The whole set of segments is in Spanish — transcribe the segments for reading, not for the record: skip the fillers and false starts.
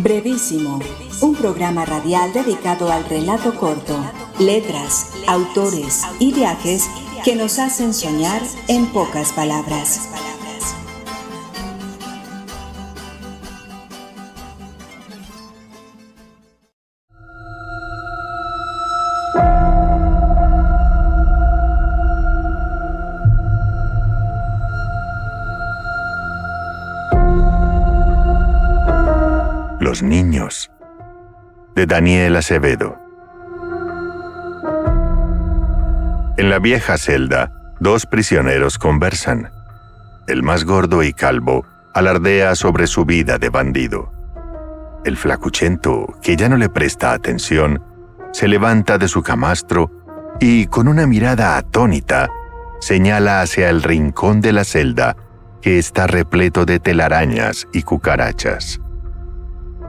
Brevísimo, un programa radial dedicado al relato corto, letras, autores y viajes que nos hacen soñar en pocas palabras. Los niños, de Daniel Acevedo. En la vieja celda, dos prisioneros conversan. El más gordo y calvo alardea sobre su vida de bandido. El flacuchento, que ya no le presta atención, se levanta de su camastro y, con una mirada atónita, señala hacia el rincón de la celda que está repleto de telarañas y cucarachas.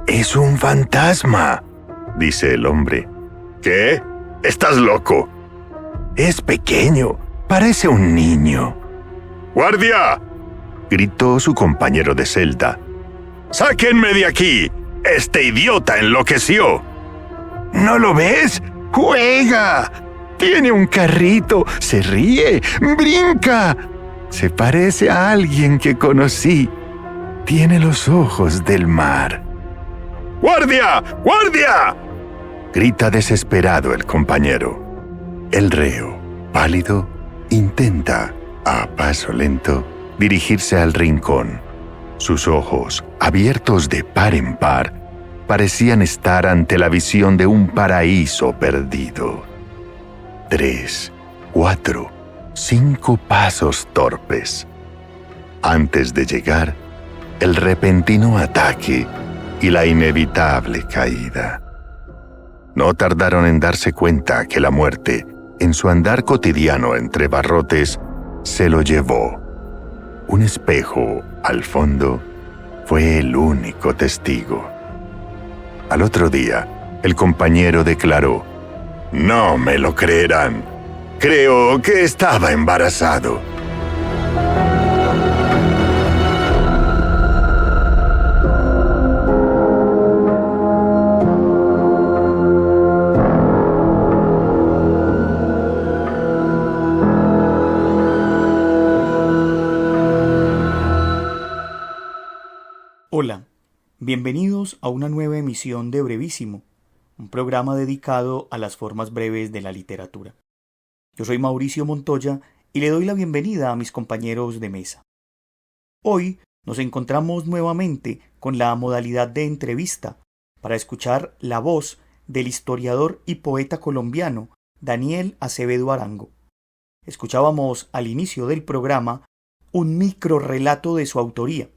«Es un fantasma», dice el hombre. «¿Qué? ¿Estás loco?» «Es pequeño, parece un niño». «¡Guardia!», gritó su compañero de celda. «¡Sáquenme de aquí! ¡Este idiota enloqueció!» «¿No lo ves? ¡Juega! Tiene un carrito, se ríe, brinca. Se parece a alguien que conocí. Tiene los ojos del mar». «¡Guardia! ¡Guardia!», grita desesperado el compañero. El reo, pálido, intenta, a paso lento, dirigirse al rincón. Sus ojos, abiertos de par en par, parecían estar ante la visión de un paraíso perdido. 3, 4, 5 pasos torpes. Antes de llegar, el repentino ataque y la inevitable caída. No tardaron en darse cuenta que la muerte, en su andar cotidiano entre barrotes, se lo llevó. Un espejo, al fondo, fue el único testigo. Al otro día, el compañero declaró: «No me lo creerán. Creo que estaba embarazado». Hola, bienvenidos a una nueva emisión de Brevísimo, un programa dedicado a las formas breves de la literatura. Yo soy Mauricio Montoya y le doy la bienvenida a mis compañeros de mesa. Hoy nos encontramos nuevamente con la modalidad de entrevista para escuchar la voz del historiador y poeta colombiano Daniel Acevedo Arango. Escuchábamos al inicio del programa un microrrelato de su autoría.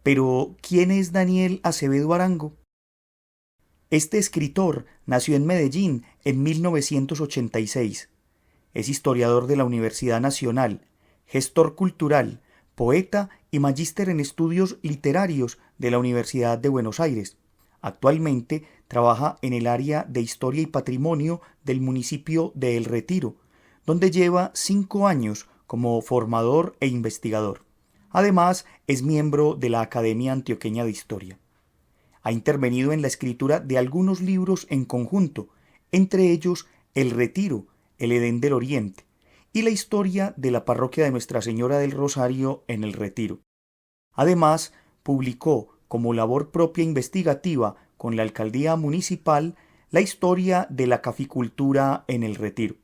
Pero, ¿quién es Daniel Acevedo Arango? Este escritor nació en Medellín en 1986. Es historiador de la Universidad Nacional, gestor cultural, poeta y magíster en estudios literarios de la Universidad de Buenos Aires. Actualmente trabaja en el área de Historia y Patrimonio del municipio de El Retiro, donde lleva 5 años como formador e investigador. Además, es miembro de la Academia Antioqueña de Historia. Ha intervenido en la escritura de algunos libros en conjunto, entre ellos El Retiro, El Edén del Oriente, y la historia de la parroquia de Nuestra Señora del Rosario en El Retiro. Además, publicó como labor propia investigativa con la alcaldía municipal la historia de la caficultura en El Retiro.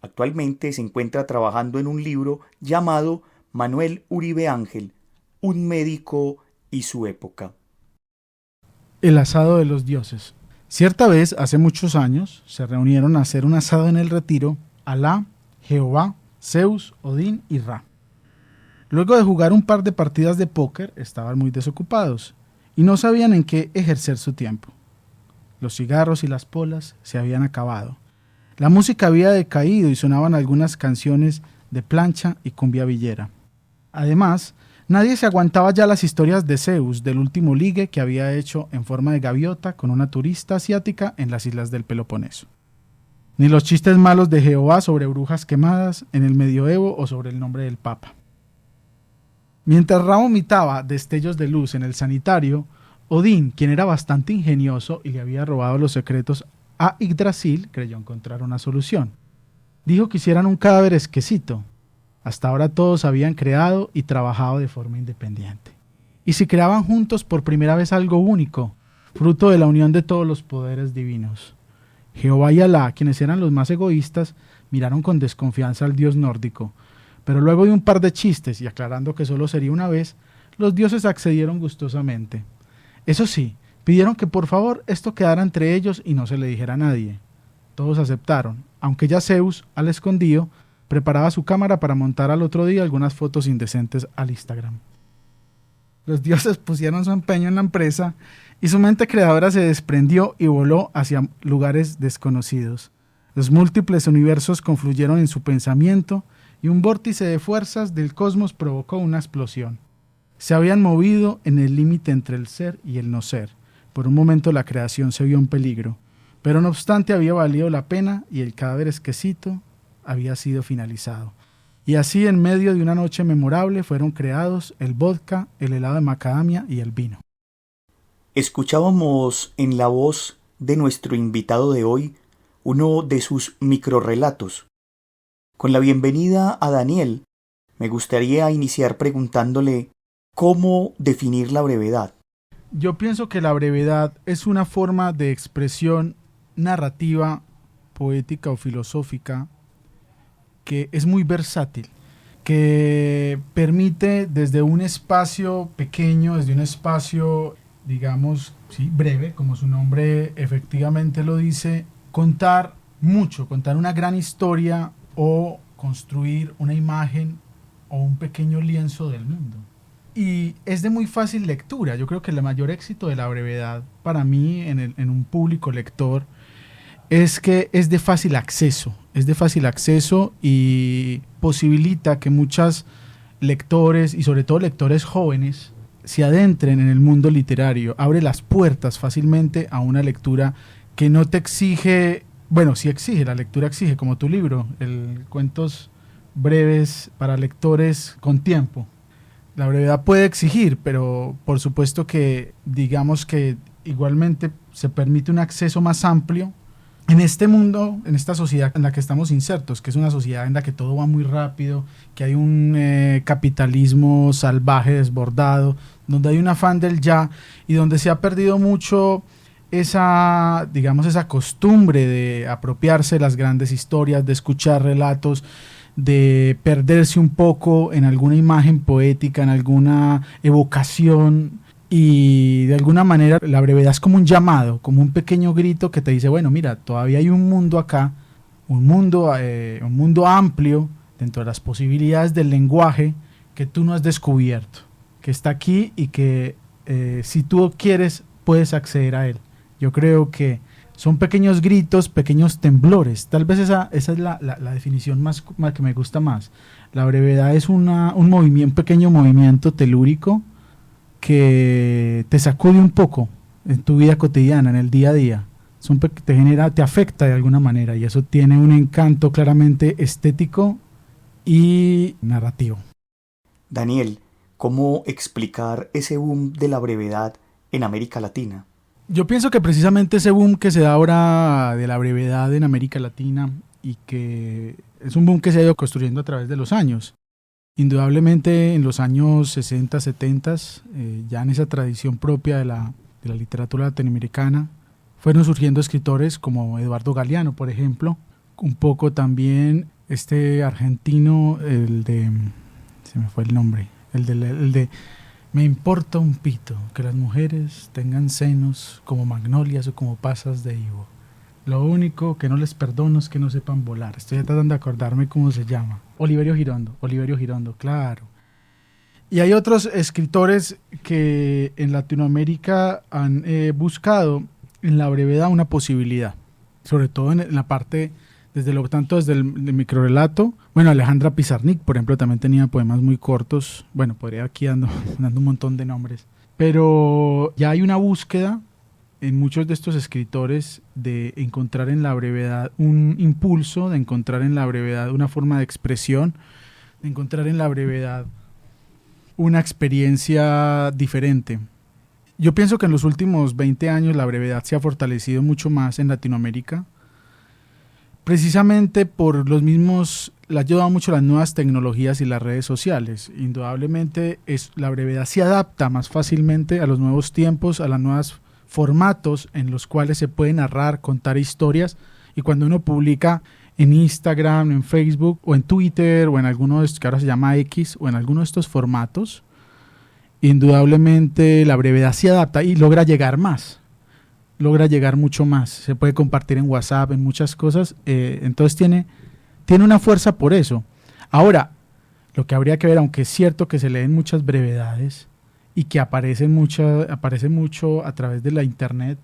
Actualmente se encuentra trabajando en un libro llamado Manuel Uribe Ángel, un médico y su época. El asado de los dioses. Cierta vez, hace muchos años, se reunieron a hacer un asado en El Retiro Alá, Jehová, Zeus, Odín y Ra. Luego de jugar un par de partidas de póker, estaban muy desocupados y no sabían en qué ejercer su tiempo. Los cigarros y las polas se habían acabado. La música había decaído y sonaban algunas canciones de plancha y cumbia villera. Además, nadie se aguantaba ya las historias de Zeus del último ligue que había hecho en forma de gaviota con una turista asiática en las islas del Peloponeso. Ni los chistes malos de Jehová sobre brujas quemadas en el medioevo o sobre el nombre del Papa. Mientras Ra vomitaba destellos de luz en el sanitario, Odín, quien era bastante ingenioso y le había robado los secretos a Yggdrasil, creyó encontrar una solución. Dijo que hicieran un cadáver exquisito. Hasta ahora todos habían creado y trabajado de forma independiente. Y si creaban juntos por primera vez algo único, fruto de la unión de todos los poderes divinos. Jehová y Alá, quienes eran los más egoístas, miraron con desconfianza al dios nórdico, pero luego de un par de chistes y aclarando que solo sería una vez, los dioses accedieron gustosamente. Eso sí, pidieron que por favor esto quedara entre ellos y no se le dijera a nadie. Todos aceptaron, aunque ya Zeus, al escondido, preparaba su cámara para montar al otro día algunas fotos indecentes al Instagram. Los dioses pusieron su empeño en la empresa y su mente creadora se desprendió y voló hacia lugares desconocidos. Los múltiples universos confluyeron en su pensamiento y un vórtice de fuerzas del cosmos provocó una explosión. Se habían movido en el límite entre el ser y el no ser. Por un momento la creación se vio en peligro, pero no obstante había valido la pena y el cadáver exquisito había sido finalizado. Y así en medio de una noche memorable fueron creados el vodka, el helado de macadamia y el vino. Escuchábamos en la voz de nuestro invitado de hoy uno de sus microrrelatos. Con la bienvenida a Daniel, me gustaría iniciar preguntándole cómo definir la brevedad. Yo pienso que la brevedad es una forma de expresión narrativa, poética o filosófica que es muy versátil, que permite desde un espacio pequeño, desde un espacio, digamos, sí, breve, como su nombre efectivamente lo dice, contar mucho, contar una gran historia o construir una imagen o un pequeño lienzo del mundo. Y es de muy fácil lectura. Yo creo que el mayor éxito de la brevedad para mí en un público lector es que es de fácil acceso y posibilita que muchos lectores y sobre todo lectores jóvenes se adentren en el mundo literario. Abre las puertas fácilmente a una lectura que no te exige, bueno, sí exige, la lectura exige, como tu libro, cuentos breves para lectores con tiempo. La brevedad puede exigir, pero por supuesto que digamos que igualmente se permite un acceso más amplio en este mundo, en esta sociedad en la que estamos insertos, que es una sociedad en la que todo va muy rápido, que hay un capitalismo salvaje, desbordado, donde hay un afán del ya y donde se ha perdido mucho esa costumbre de apropiarse de las grandes historias, de escuchar relatos, de perderse un poco en alguna imagen poética, en alguna evocación. Y de alguna manera la brevedad es como un llamado, como un pequeño grito que te dice, bueno, mira, todavía hay un mundo acá, un mundo amplio dentro de las posibilidades del lenguaje que tú no has descubierto, que está aquí y que si tú quieres puedes acceder a él. Yo creo que son pequeños gritos, pequeños temblores. Tal vez esa es la definición más que me gusta más. La brevedad es un pequeño movimiento telúrico que te sacude un poco en tu vida cotidiana, en el día a día. Te afecta de alguna manera y eso tiene un encanto claramente estético y narrativo. Daniel, ¿cómo explicar ese boom de la brevedad en América Latina? Yo pienso que precisamente ese boom que se da ahora de la brevedad en América Latina y que es un boom que se ha ido construyendo a través de los años. Indudablemente en los años 60, 70, ya en esa tradición propia de la literatura latinoamericana, fueron surgiendo escritores como Eduardo Galeano, por ejemplo, un poco también este argentino, se me fue el nombre, el de me importa un pito que las mujeres tengan senos como magnolias o como pasas de higo. Lo único que no les perdono es que no sepan volar. Estoy tratando de acordarme cómo se llama. Oliverio Girondo, claro. Y hay otros escritores que en Latinoamérica han buscado en la brevedad una posibilidad, sobre todo en la parte, desde el microrrelato. Bueno, Alejandra Pizarnik, por ejemplo, también tenía poemas muy cortos. Bueno, podría aquí dando un montón de nombres. Pero ya hay una búsqueda en muchos de estos escritores de encontrar en la brevedad un impulso, de encontrar en la brevedad una forma de expresión, de encontrar en la brevedad una experiencia diferente. Yo pienso que en los últimos 20 años la brevedad se ha fortalecido mucho más en Latinoamérica, precisamente por los mismos, le ha ayudado mucho las nuevas tecnologías y las redes sociales. Indudablemente la brevedad se adapta más fácilmente a los nuevos tiempos, a los nuevos formatos en los cuales se puede narrar, contar historias, y cuando uno publica en Instagram, en Facebook o en Twitter o en alguno de estos que ahora se llama X o en alguno de estos formatos, indudablemente la brevedad se adapta y logra llegar más, logra llegar mucho más. Se puede compartir en WhatsApp, en muchas cosas, entonces tiene una fuerza por eso. Ahora, lo que habría que ver, aunque es cierto que se leen muchas brevedades y que aparece mucho a través de la internet,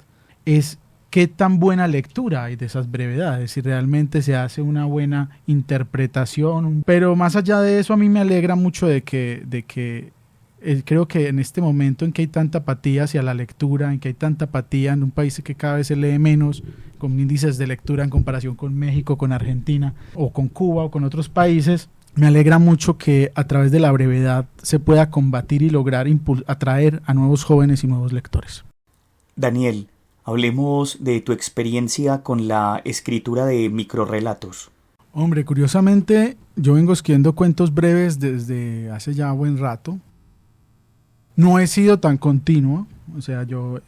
es qué tan buena lectura hay de esas brevedades, si realmente se hace una buena interpretación. Pero más allá de eso, a mí me alegra mucho de que creo que en este momento en que hay tanta apatía hacia la lectura, en que hay tanta apatía en un país que cada vez se lee menos, con índices de lectura en comparación con México, con Argentina o con Cuba o con otros países, me alegra mucho que a través de la brevedad se pueda combatir y lograr atraer a nuevos jóvenes y nuevos lectores. Daniel, hablemos de tu experiencia con la escritura de microrrelatos. Hombre, curiosamente, yo vengo escribiendo cuentos breves desde hace ya buen rato. No he sido tan continuo, o sea, yo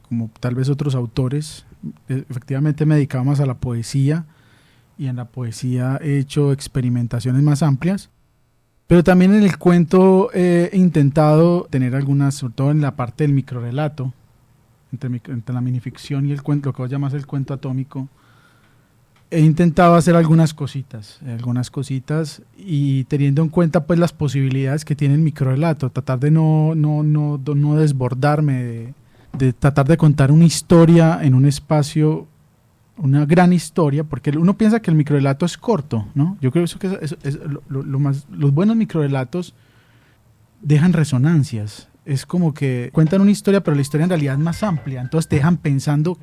como tal vez otros autores, efectivamente me he dedicado más a la poesía, y en la poesía he hecho experimentaciones más amplias, pero también en el cuento he intentado tener algunas, sobre todo en la parte del microrrelato, entre la minificción y el cuento, lo que vos llamas el cuento atómico. He intentado hacer algunas cositas y teniendo en cuenta pues las posibilidades que tiene el microrrelato, tratar de no desbordarme, de tratar de contar una historia en un espacio, una gran historia, porque uno piensa que el microrrelato es corto, ¿no? Yo creo que los buenos microrrelatos dejan resonancias, es como que cuentan una historia, pero la historia en realidad es más amplia, entonces te dejan pensando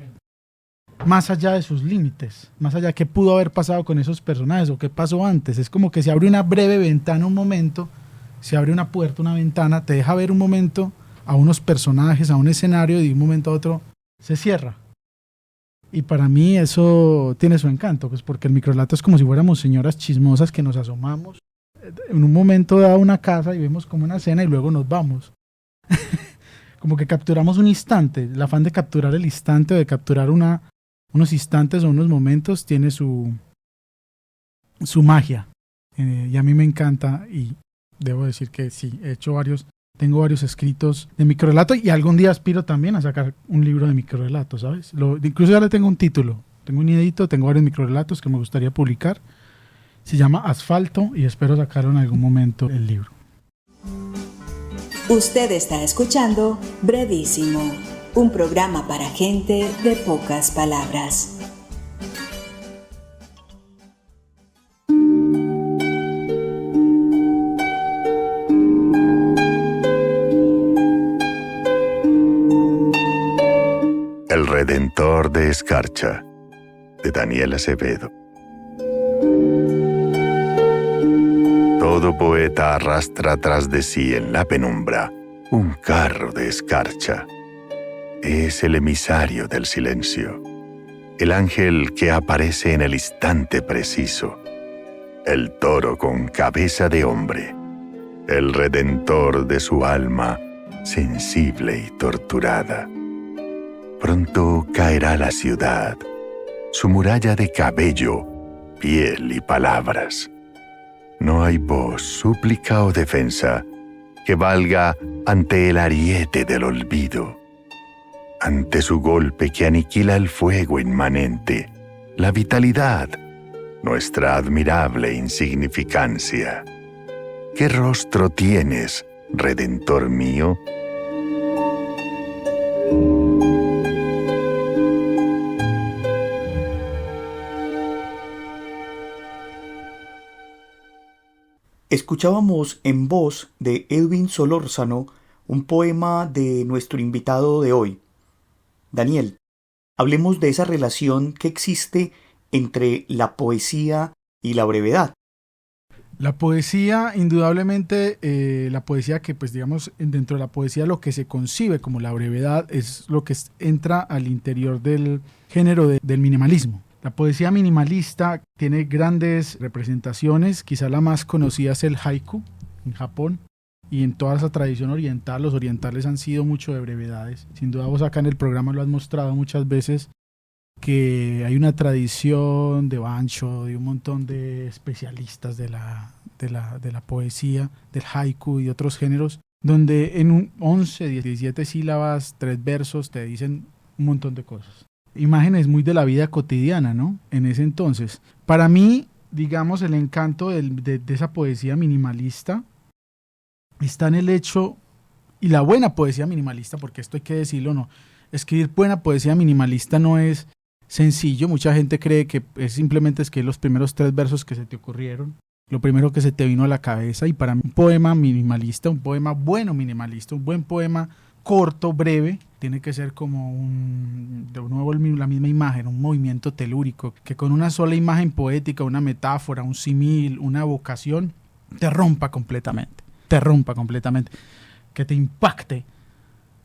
más allá de sus límites, más allá de qué pudo haber pasado con esos personajes o qué pasó antes. Es como que se abre una breve ventana un momento, se abre una puerta, una ventana, te deja ver un momento a unos personajes, a un escenario, y de un momento a otro se cierra. Y para mí eso tiene su encanto, pues porque el microrrelato es como si fuéramos señoras chismosas que nos asomamos en un momento dado a una casa y vemos como una escena y luego nos vamos. Como que capturamos un instante, el afán de capturar el instante o de capturar unos instantes o unos momentos tiene su magia, y a mí me encanta, y debo decir que sí, tengo varios escritos de microrrelato y algún día aspiro también a sacar un libro de microrrelatos, ¿sabes? Incluso ya le tengo un título, tengo un inédito, tengo varios microrrelatos que me gustaría publicar, se llama Asfalto y espero sacarlo en algún momento el libro. Usted está escuchando Brevísimo, un programa para gente de pocas palabras. El Redentor de Escarcha, de Daniel Acevedo. Todo poeta arrastra tras de sí en la penumbra un carro de escarcha. Es el emisario del silencio, el ángel que aparece en el instante preciso, el toro con cabeza de hombre, el redentor de su alma sensible y torturada. Pronto caerá la ciudad, su muralla de cabello, piel y palabras. No hay voz, súplica o defensa que valga ante el ariete del olvido, ante su golpe que aniquila el fuego inmanente, la vitalidad, nuestra admirable insignificancia. ¿Qué rostro tienes, Redentor mío? Escuchábamos en voz de Edwin Solórzano un poema de nuestro invitado de hoy. Daniel, hablemos de esa relación que existe entre la poesía y la brevedad. La poesía, indudablemente, la poesía que, pues digamos, dentro de la poesía lo que se concibe como la brevedad es lo que entra al interior del género del minimalismo. La poesía minimalista tiene grandes representaciones, quizá la más conocida es el haiku en Japón, y en toda esa tradición oriental, los orientales han sido mucho de brevedades. Sin duda vos acá en el programa lo has mostrado muchas veces, que hay una tradición de Bancho, de un montón de especialistas de la poesía, del haiku y otros géneros, donde en 11, 17 sílabas, 3 versos te dicen un montón de cosas. Imágenes muy de la vida cotidiana, ¿no? En ese entonces. Para mí, digamos, el encanto de esa poesía minimalista está en el hecho, y la buena poesía minimalista, porque esto hay que decirlo, no. Escribir buena poesía minimalista no es sencillo. Mucha gente cree que es simplemente escribir los primeros 3 versos que se te ocurrieron, lo primero que se te vino a la cabeza. Y para mí un poema minimalista, un poema bueno minimalista, un buen poema corto, breve, tiene que ser como de nuevo la misma imagen, un movimiento telúrico, que con una sola imagen poética, una metáfora, un símil, una evocación, te rompa completamente, que te impacte,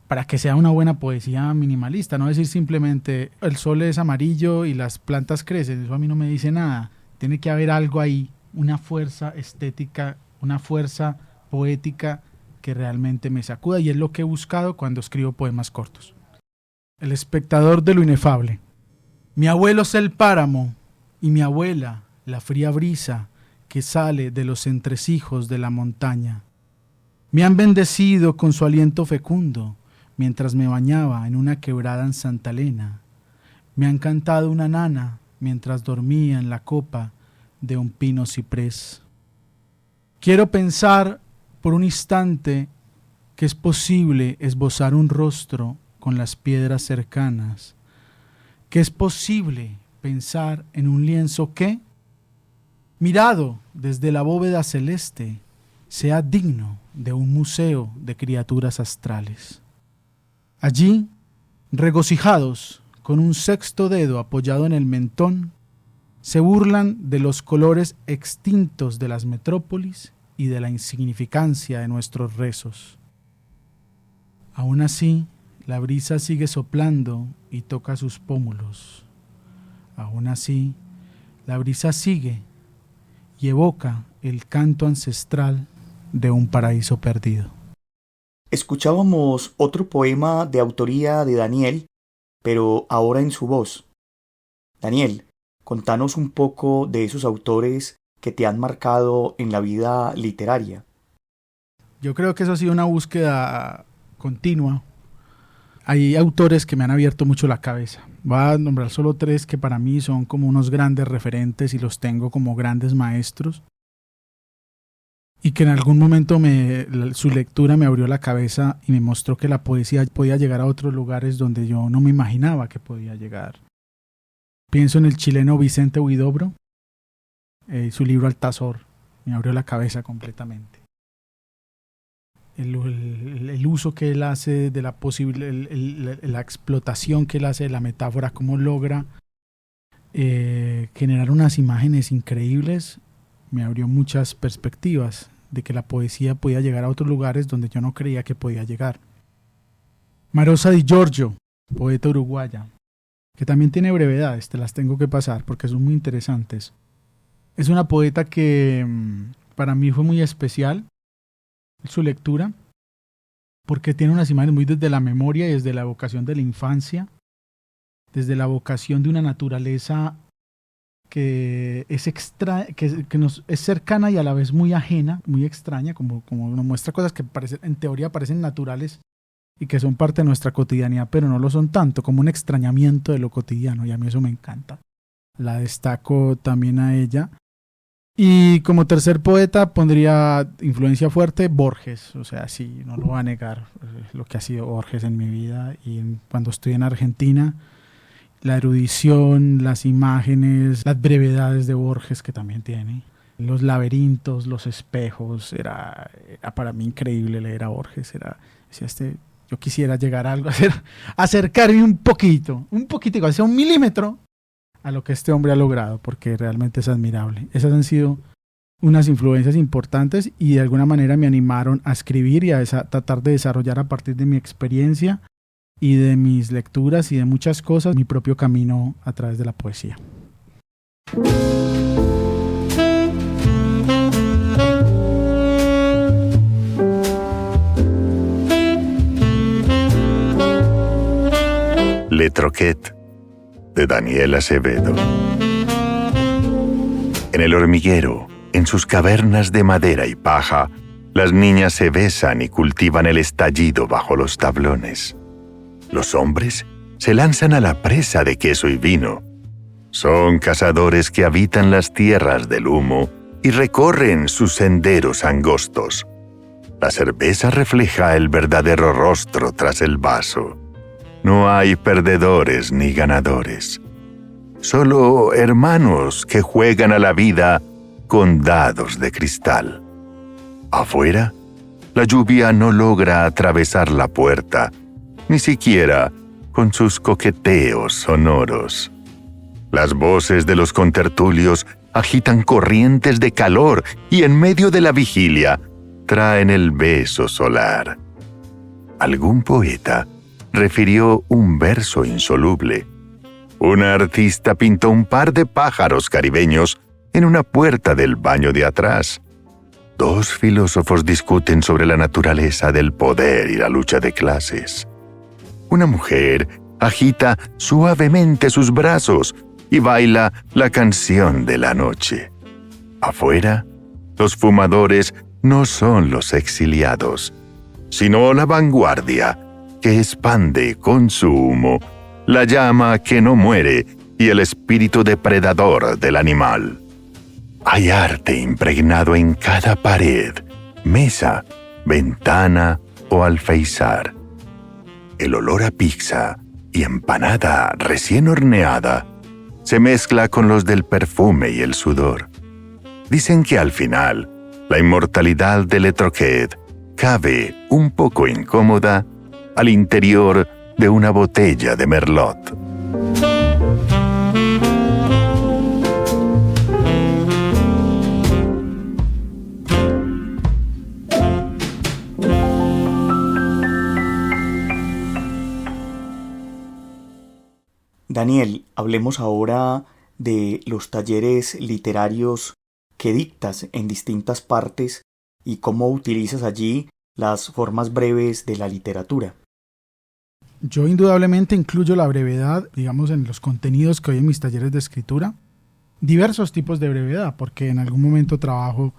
para que sea una buena poesía minimalista. No decir simplemente el sol es amarillo y las plantas crecen, eso a mí no me dice nada. Tiene que haber algo ahí, una fuerza estética, una fuerza poética que realmente me sacuda, y es lo que he buscado cuando escribo poemas cortos. El espectador de lo inefable. Mi abuelo es el páramo y mi abuela la fría brisa que sale de los entresijos de la montaña. Me han bendecido con su aliento fecundo mientras me bañaba en una quebrada en Santa Elena. Me han cantado una nana mientras dormía en la copa de un pino ciprés. Quiero pensar por un instante que es posible esbozar un rostro con las piedras cercanas, que es posible pensar en un lienzo que, mirado desde la bóveda celeste, sea digno de un museo de criaturas astrales. Allí, regocijados, con un sexto dedo apoyado en el mentón, se burlan de los colores extintos de las metrópolis y de la insignificancia de nuestros rezos. Aún así, la brisa sigue soplando y toca sus pómulos. Aún así, la brisa sigue y evoca el canto ancestral de un paraíso perdido. Escuchábamos otro poema de autoría de Daniel, pero ahora en su voz. Daniel, contanos un poco de esos autores que te han marcado en la vida literaria. Yo creo que eso ha sido una búsqueda continua. Hay autores que me han abierto mucho la cabeza. Voy a nombrar solo 3 que para mí son como unos grandes referentes y los tengo como grandes maestros, y que en algún momento su lectura me abrió la cabeza y me mostró que la poesía podía llegar a otros lugares donde yo no me imaginaba que podía llegar. Pienso en el chileno Vicente Huidobro. Su libro Altazor me abrió la cabeza completamente. El uso que él hace de la explotación que él hace de la metáfora, cómo logra generar unas imágenes increíbles, me abrió muchas perspectivas de que la poesía podía llegar a otros lugares donde yo no creía que podía llegar. Marosa Di Giorgio, poeta uruguaya, que también tiene brevedades, te las tengo que pasar porque son muy interesantes. Es una poeta que para mí fue muy especial su lectura, porque tiene unas imágenes muy desde la memoria y desde la evocación de la infancia, desde la evocación de una naturaleza que nos es cercana y a la vez muy ajena, muy extraña, como nos muestra cosas que en teoría parecen naturales y que son parte de nuestra cotidianidad, pero no lo son tanto, como un extrañamiento de lo cotidiano, y a mí eso me encanta. La destaco también a ella. Y como tercer poeta pondría influencia fuerte Borges, o sea, sí, no lo voy a negar, lo que ha sido Borges en mi vida. Y cuando estoy en Argentina, la erudición, las imágenes, las brevedades de Borges que también tiene, los laberintos, los espejos, era para mí increíble leer a Borges. Yo quisiera llegar a algo, acercarme un poquito, hacia 1 milímetro a lo que este hombre ha logrado, porque realmente es admirable. Esas han sido unas influencias importantes y de alguna manera me animaron a escribir y a tratar de desarrollar a partir de mi experiencia y de mis lecturas y de muchas cosas mi propio camino a través de la poesía. Le Troquet, de Daniel Acevedo. En el hormiguero, en sus cavernas de madera y paja, las niñas se besan y cultivan el estallido bajo los tablones. Los hombres se lanzan a la presa de queso y vino. Son cazadores que habitan las tierras del humo y recorren sus senderos angostos. La cerveza refleja el verdadero rostro tras el vaso. No hay perdedores ni ganadores. Solo hermanos que juegan a la vida con dados de cristal. Afuera, la lluvia no logra atravesar la puerta, ni siquiera con sus coqueteos sonoros. Las voces de los contertulios agitan corrientes de calor y en medio de la vigilia traen el beso solar. Algún poeta refirió un verso insoluble. Una artista pintó un par de pájaros caribeños en una puerta del baño de atrás. Dos filósofos discuten sobre la naturaleza del poder y la lucha de clases. Una mujer agita suavemente sus brazos y baila la canción de la noche. Afuera, los fumadores no son los exiliados, sino la vanguardia que expande con su humo la llama que no muere y el espíritu depredador del animal. Hay arte impregnado en cada pared, mesa, ventana o alféizar. El olor a pizza y empanada recién horneada se mezcla con los del perfume y el sudor. Dicen que al final, la inmortalidad de Le Troquet cabe, un poco incómoda, al interior de una botella de Merlot. Daniel, hablemos ahora de los talleres literarios que dictas en distintas partes y cómo utilizas allí las formas breves de la literatura. Yo indudablemente incluyo la brevedad, digamos, en los contenidos que doy en mis talleres de escritura. Diversos tipos de brevedad, porque en algún momento trabajo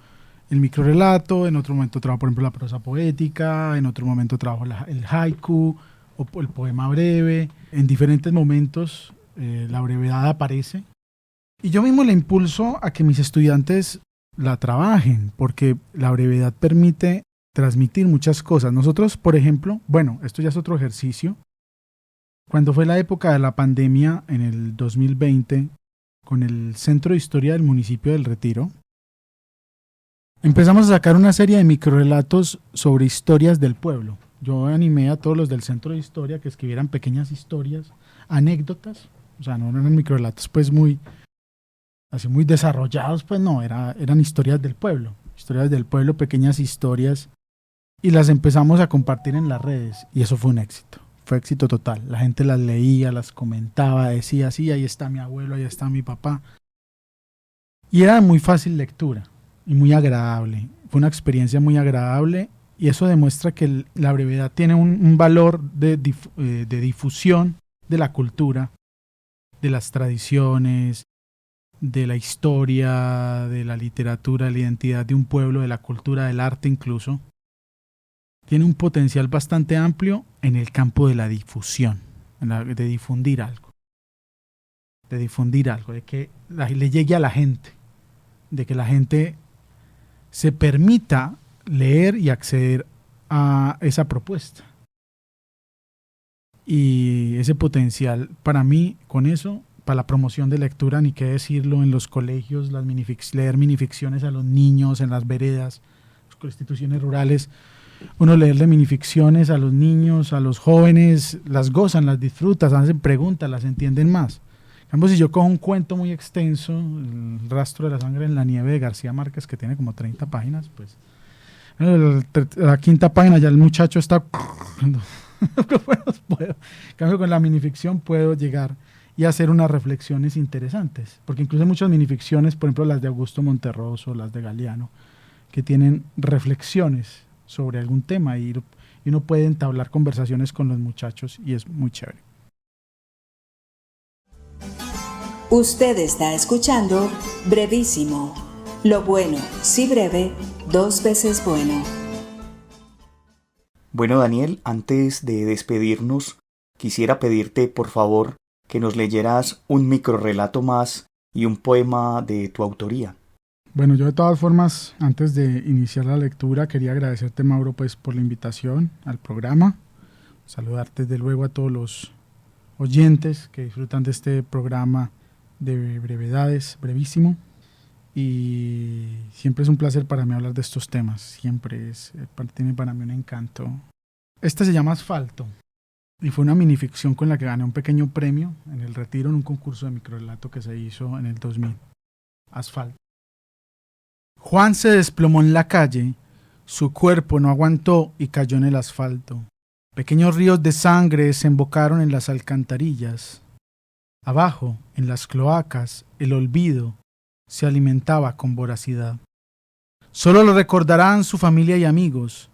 el microrrelato, en otro momento trabajo, por ejemplo, la prosa poética, en otro momento trabajo el haiku o el poema breve. En diferentes momentos la brevedad aparece. Y yo mismo le impulso a que mis estudiantes la trabajen, porque la brevedad permite transmitir muchas cosas. Nosotros, por ejemplo, bueno, esto ya es otro ejercicio. Cuando fue la época de la pandemia, en el 2020, con el Centro de Historia del Municipio del Retiro, empezamos a sacar una serie de microrrelatos sobre historias del pueblo. Yo animé a todos los del Centro de Historia que escribieran pequeñas historias, anécdotas, o sea, no eran microrrelatos pues muy desarrollados, pues no, eran historias del pueblo, pequeñas historias, y las empezamos a compartir en las redes, y eso fue un éxito. Fue éxito total. La gente las leía, las comentaba, decía, sí, ahí está mi abuelo, ahí está mi papá. Y era de muy fácil lectura y muy agradable. Fue una experiencia muy agradable y eso demuestra que la brevedad tiene un valor de difusión de la cultura, de las tradiciones, de la historia, de la literatura, de la identidad de un pueblo, de la cultura, del arte incluso. Tiene un potencial bastante amplio en el campo de la difusión, de difundir algo, de que le llegue a la gente, de que la gente se permita leer y acceder a esa propuesta. Y ese potencial, para mí, con eso, para la promoción de lectura, ni qué decirlo, en los colegios, leer minificciones a los niños, en las veredas, las instituciones rurales, uno leerle minificciones a los niños, a los jóvenes, las gozan, las disfrutan, hacen preguntas, las entienden más. Si yo cojo un cuento muy extenso, El rastro de la sangre en la nieve de García Márquez, que tiene como 30 páginas, pues la quinta página ya el muchacho está... En cambio, con la minificción puedo llegar y hacer unas reflexiones interesantes, porque incluso muchas minificciones, por ejemplo las de Augusto Monterroso, las de Galeano, que tienen reflexiones sobre algún tema y uno puede entablar conversaciones con los muchachos y es muy chévere. Usted está escuchando Brevísimo. Lo bueno, si breve, 2 veces bueno. Bueno, Daniel, antes de despedirnos, quisiera pedirte, por favor, que nos leyeras un microrrelato más y un poema de tu autoría. Bueno, yo de todas formas, antes de iniciar la lectura, quería agradecerte, Mauro, pues, por la invitación al programa. Saludarte desde luego a todos los oyentes que disfrutan de este programa de brevedades, brevísimo. Y siempre es un placer para mí hablar de estos temas. Siempre tiene para mí un encanto. Este se llama Asfalto y fue una minificción con la que gané un pequeño premio en el Retiro en un concurso de microrelato que se hizo en el 2000. Asfalto. Juan se desplomó en la calle, su cuerpo no aguantó y cayó en el asfalto. Pequeños ríos de sangre desembocaron en las alcantarillas. Abajo, en las cloacas, el olvido se alimentaba con voracidad. Solo lo recordarán su familia y amigos,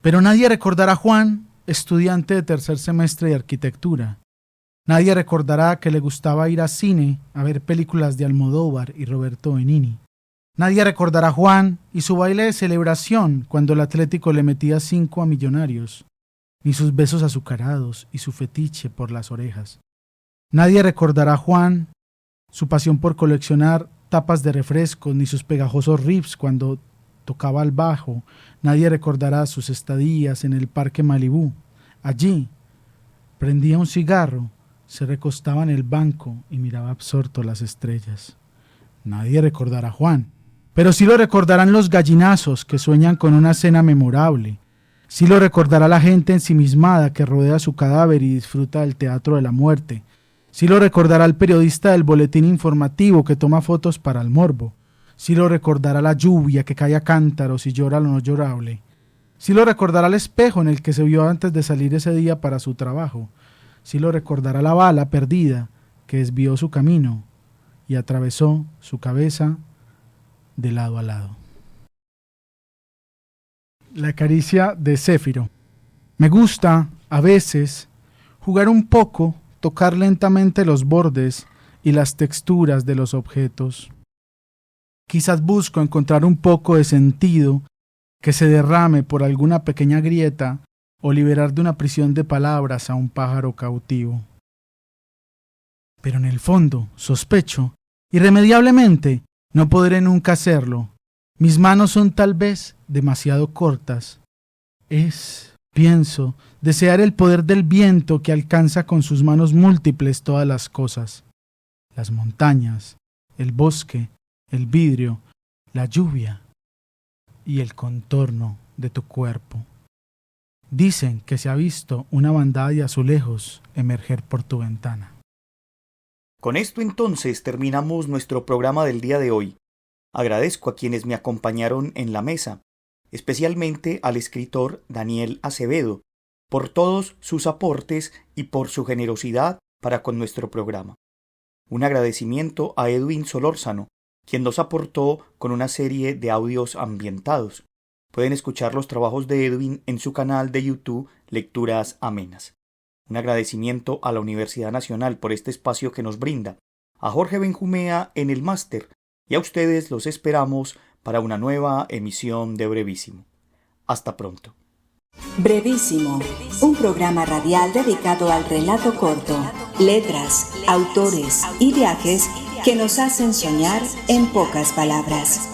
pero nadie recordará a Juan, estudiante de 3er semestre de arquitectura. Nadie recordará que le gustaba ir al cine a ver películas de Almodóvar y Roberto Benigni. Nadie recordará a Juan y su baile de celebración cuando el Atlético le metía 5 a Millonarios, ni sus besos azucarados y su fetiche por las orejas. Nadie recordará a Juan, su pasión por coleccionar tapas de refrescos, ni sus pegajosos riffs cuando tocaba el bajo. Nadie recordará sus estadías en el Parque Malibú. Allí, prendía un cigarro, se recostaba en el banco y miraba absorto las estrellas. Nadie recordará a Juan, pero sí lo recordarán los gallinazos que sueñan con una cena memorable. Sí lo recordará la gente ensimismada que rodea su cadáver y disfruta del teatro de la muerte. Sí lo recordará el periodista del boletín informativo que toma fotos para el morbo. Sí lo recordará la lluvia que cae a cántaros y llora lo no llorable. Sí lo recordará el espejo en el que se vio antes de salir ese día para su trabajo. Sí lo recordará la bala perdida que desvió su camino y atravesó su cabeza de lado a lado. La caricia de Céfiro. Me gusta, a veces, jugar un poco, tocar lentamente los bordes y las texturas de los objetos. Quizás busco encontrar un poco de sentido que se derrame por alguna pequeña grieta o liberar de una prisión de palabras a un pájaro cautivo. Pero en el fondo, sospecho, irremediablemente, no podré nunca hacerlo. Mis manos son tal vez demasiado cortas. Pienso, desear el poder del viento que alcanza con sus manos múltiples todas las cosas. Las montañas, el bosque, el vidrio, la lluvia y el contorno de tu cuerpo. Dicen que se ha visto una bandada de azulejos emerger por tu ventana. Con esto entonces terminamos nuestro programa del día de hoy. Agradezco a quienes me acompañaron en la mesa, especialmente al escritor Daniel Acevedo, por todos sus aportes y por su generosidad para con nuestro programa. Un agradecimiento a Edwin Solórzano, quien nos aportó con una serie de audios ambientados. Pueden escuchar los trabajos de Edwin en su canal de YouTube Lecturas Amenas. Un agradecimiento a la Universidad Nacional por este espacio que nos brinda, a Jorge Benjumea en el máster, y a ustedes los esperamos para una nueva emisión de Brevísimo. Hasta pronto. Brevísimo, un programa radial dedicado al relato corto, letras, autores y viajes que nos hacen soñar en pocas palabras.